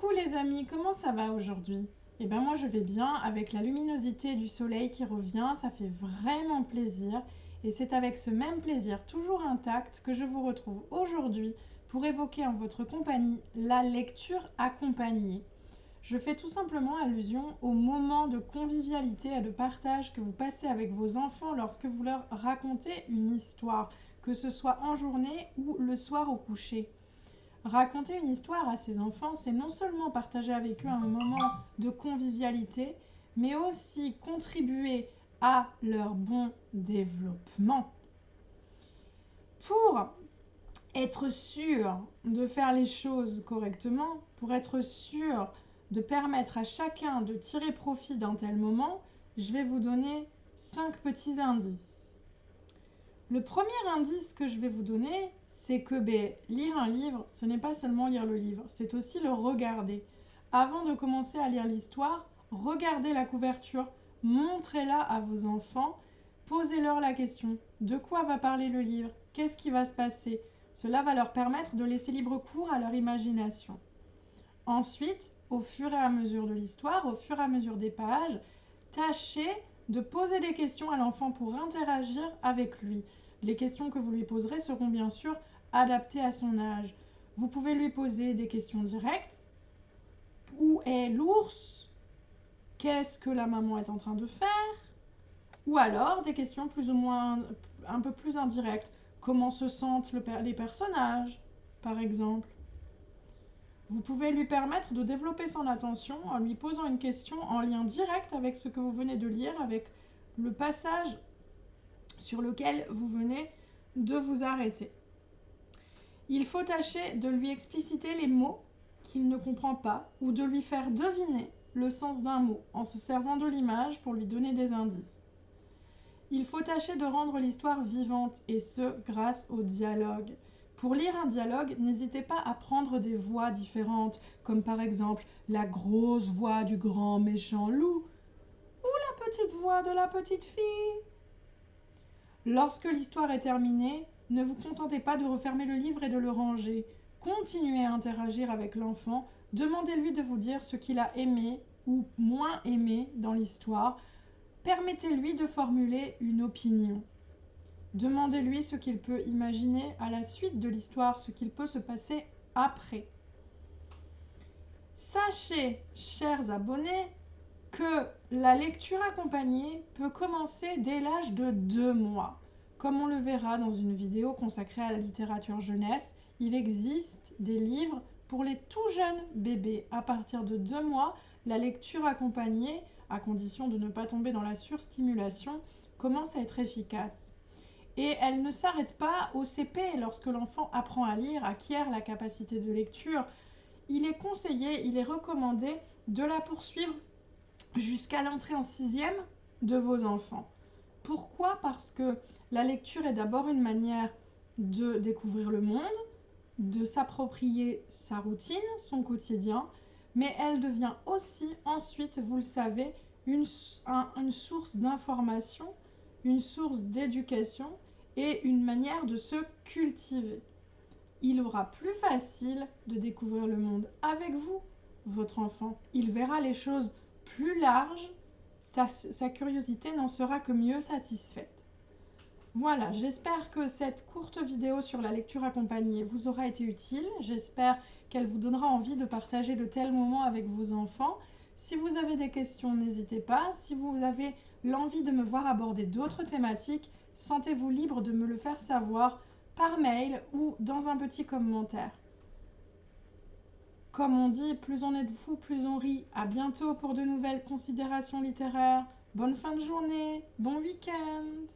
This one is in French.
Coucou les amis, comment ça va aujourd'hui? Eh ben moi je vais bien avec la luminosité du soleil qui revient, ça fait vraiment plaisir et c'est avec ce même plaisir toujours intact que je vous retrouve aujourd'hui pour évoquer en votre compagnie la lecture accompagnée. Je fais tout simplement allusion au moment de convivialité et de partage que vous passez avec vos enfants lorsque vous leur racontez une histoire, que ce soit en journée ou le soir au coucher. Raconter une histoire à ses enfants, c'est non seulement partager avec eux un moment de convivialité, mais aussi contribuer à leur bon développement. Pour être sûr de faire les choses correctement, pour être sûr de permettre à chacun de tirer profit d'un tel moment, je vais vous donner 5 petits indices. Le premier indice que je vais vous donner, c'est que lire un livre, ce n'est pas seulement lire le livre, c'est aussi le regarder. Avant de commencer à lire l'histoire, regardez la couverture, montrez-la à vos enfants, posez-leur la question, de quoi va parler le livre? Qu'est-ce qui va se passer? Cela va leur permettre de laisser libre cours à leur imagination. Ensuite, au fur et à mesure de l'histoire, au fur et à mesure des pages, tâchez de poser des questions à l'enfant pour interagir avec lui. Les questions que vous lui poserez seront bien sûr adaptées à son âge. Vous pouvez lui poser des questions directes. Où est l'ours? Qu'est-ce que la maman est en train de faire? Ou alors des questions plus ou moins un peu plus indirectes. Comment se sentent les personnages, par exemple? Vous pouvez lui permettre de développer son attention en lui posant une question en lien direct avec ce que vous venez de lire, avec le passage sur lequel vous venez de vous arrêter. Il faut tâcher de lui expliciter les mots qu'il ne comprend pas ou de lui faire deviner le sens d'un mot en se servant de l'image pour lui donner des indices. Il faut tâcher de rendre l'histoire vivante et ce, grâce au dialogue. Pour lire un dialogue, n'hésitez pas à prendre des voix différentes, comme par exemple la grosse voix du grand méchant loup ou la petite voix de la petite fille. Lorsque l'histoire est terminée, ne vous contentez pas de refermer le livre et de le ranger. Continuez à interagir avec l'enfant, demandez-lui de vous dire ce qu'il a aimé ou moins aimé dans l'histoire. Permettez-lui de formuler une opinion. Demandez-lui ce qu'il peut imaginer à la suite de l'histoire, ce qu'il peut se passer après. Sachez, chers abonnés, que la lecture accompagnée peut commencer dès l'âge de 2 mois. Comme on le verra dans une vidéo consacrée à la littérature jeunesse, il existe des livres pour les tout jeunes bébés. À partir de 2 mois, la lecture accompagnée, à condition de ne pas tomber dans la surstimulation, commence à être efficace. Et elle ne s'arrête pas au CP lorsque l'enfant apprend à lire, acquiert la capacité de lecture. Il est conseillé, il est recommandé de la poursuivre jusqu'à l'entrée en 6e de vos enfants. Pourquoi? Parce que la lecture est d'abord une manière de découvrir le monde, de s'approprier sa routine, son quotidien, mais elle devient aussi ensuite, vous le savez, une source d'information, une source d'éducation et une manière de se cultiver. Il aura plus facile de découvrir le monde avec vous, votre enfant. Il verra les choses plus larges, sa curiosité n'en sera que mieux satisfaite. Voilà, j'espère que cette courte vidéo sur la lecture accompagnée vous aura été utile. J'espère qu'elle vous donnera envie de partager de tels moments avec vos enfants. Si vous avez des questions, n'hésitez pas. Si vous avez l'envie de me voir aborder d'autres thématiques, sentez-vous libre de me le faire savoir par mail ou dans un petit commentaire. Comme on dit, plus on est de fous, plus on rit. À bientôt pour de nouvelles considérations littéraires. Bonne fin de journée, bon week-end.